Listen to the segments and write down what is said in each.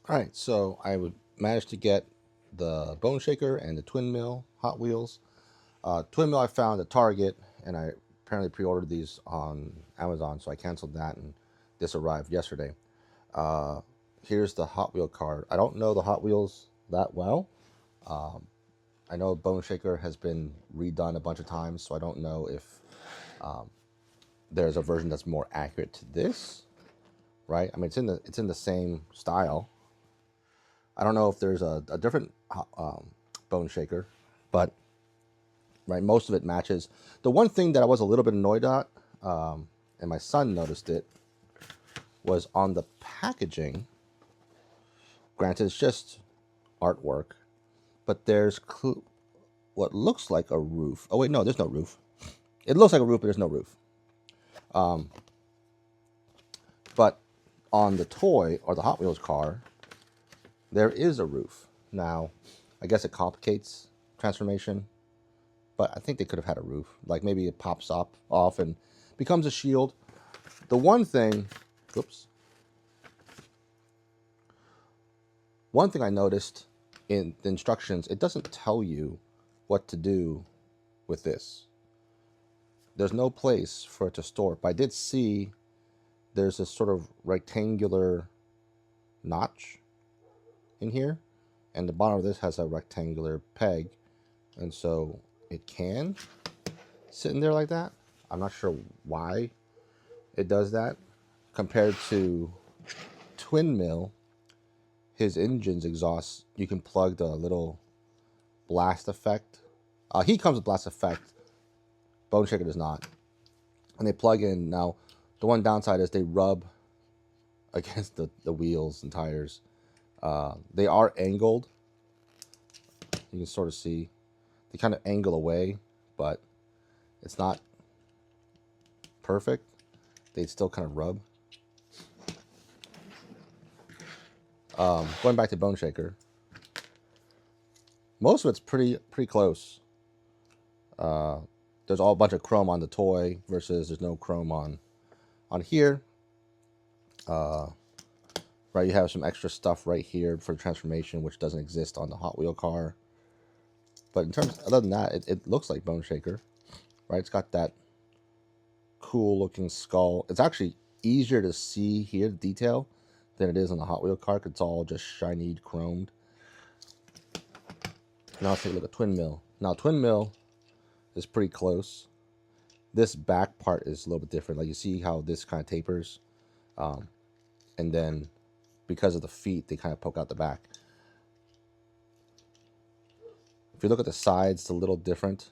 All right, so I would manage to get the Bone Shaker and the Twinmill Hot Wheels. Twinmill I found at Target, and I apparently pre-ordered these on Amazon, so I canceled that, and this arrived yesterday. Uh, Here's the Hot Wheel card. I don't know the Hot Wheels that well. Um, I know Bone Shaker has been redone a bunch of times, so I don't know if um, there's a version that's more accurate to this. Right? I mean, it's in the same style. I don't know if there's a different Bone Shaker, but right, most of it matches. The one thing that I was a little bit annoyed at, and my son noticed it, was on the packaging. Granted, it's just artwork, but there's what looks like a roof. Oh wait, no, there's no roof. It looks like a roof, but there's no roof. Um, but on the toy or the Hot Wheels car, there is a roof. Now, I guess it complicates transformation, but I think they could have had a roof. Like maybe it pops up off and becomes a shield. The oops. One thing I noticed in the instructions, it doesn't tell you what to do with this. There's no place for it to store. But I did see there's this sort of rectangular notch in here, and the bottom of this has a rectangular peg, and so it can sit in there like that. I'm not sure why it does that. Compared to Twinmill, his engine's exhaust, you can plug the little blast effect. He comes with blast effect. Bone Shaker does not. And they plug in. Now, the one downside is they rub against the wheels and tires. They are angled. You can sort of see. They kind of angle away, but it's not perfect. They still kind of rub. Going back to Bone Shaker, most of it's pretty close. There's all a bunch of chrome on the toy versus there's no chrome on here. Right, you have some extra stuff right here for transformation, which doesn't exist on the Hot Wheel car. But in terms, other than that, it looks like Bone Shaker, right? It's got that cool looking skull. It's actually easier to see here, the detail, than it is on the Hot Wheel car, 'cause it's all just shiny chromed. Now let's take a look at Twinmill. Now Twinmill is pretty close. This back part is a little bit different. Like you see how this kind of tapers, and then because of the feet, they kind of poke out the back. If you look at the sides, it's a little different.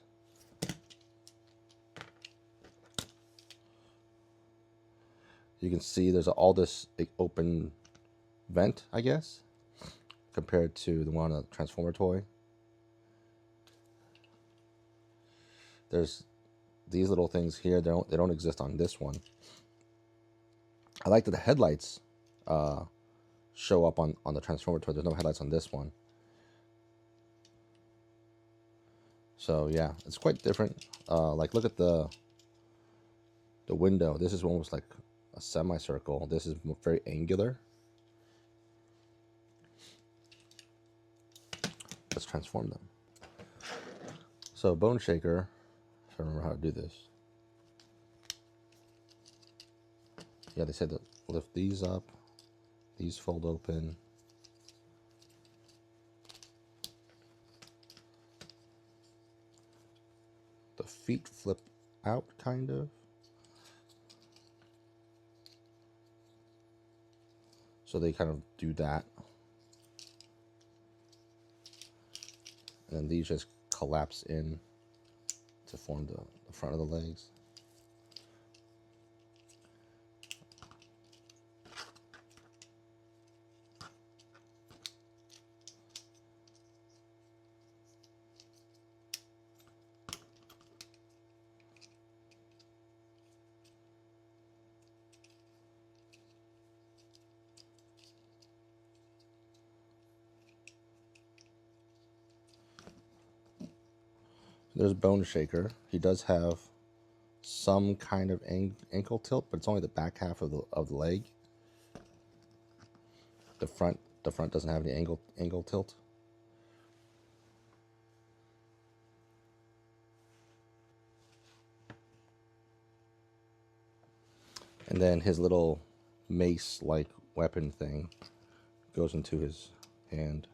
You can see there's all this open vent, I guess, compared to the one on the Transformer toy. There's these little things here. They don't exist on this one. I like that the headlights show up on the Transformer toy. There's no headlights on this one. So yeah, it's quite different. Like look at the window. This is almost like a semicircle. This is very angular. Let's transform them. So Bone Shaker, if I remember how to do this. Yeah, they said to lift these up. These fold open. The feet flip out, kind of. So they kind of do that. And then these just collapse in to form the front of the legs. There's Bone Shaker. He does have some kind of ankle tilt, but it's only the back half of the leg. The front the front doesn't have any angle tilt. And then his little mace-like weapon thing goes into his hand.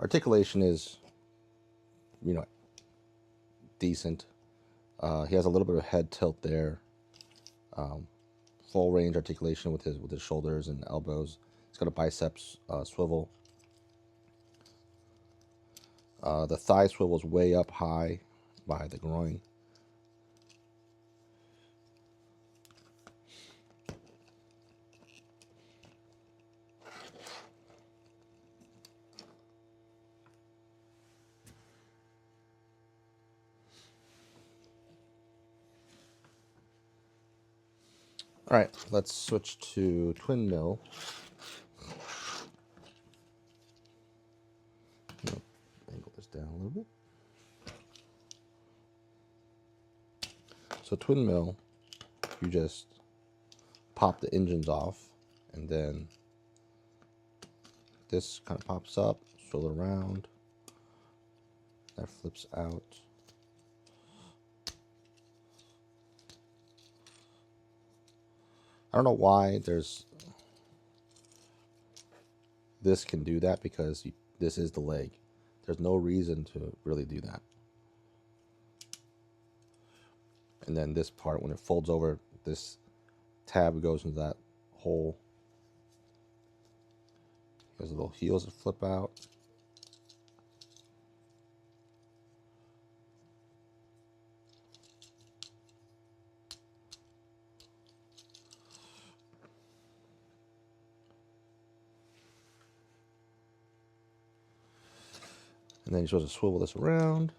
Articulation is, you know, decent. He has a little bit of head tilt there. Full range articulation with his shoulders and elbows. He's got a biceps swivel. The thigh swivel's way up high by the groin. All right, let's switch to Twinmill. Angle this down a little bit. So Twinmill, you just pop the engines off, and then this kind of pops up, swirl it around, that flips out. I don't know why this can do that, because this is the leg. There's no reason to really do that. And then this part, when it folds over, this tab goes into that hole. There's little heels that flip out. And then you're supposed to swivel this around.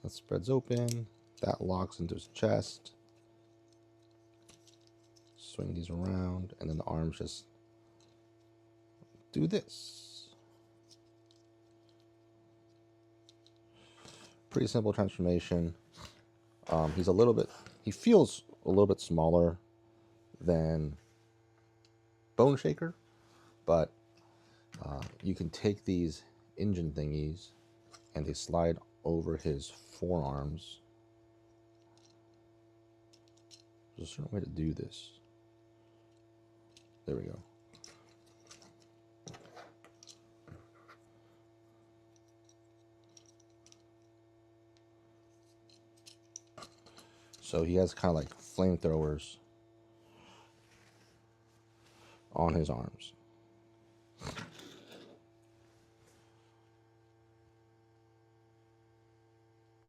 That spreads open. That locks into his chest. Swing these around, and then the arms just do this. Pretty simple transformation. He feels a little bit smaller than Bone Shaker, but you can take these engine thingies and they slide over his forearms. There's a certain way to do this. There we go. So he has kind of like flamethrowers on his arms.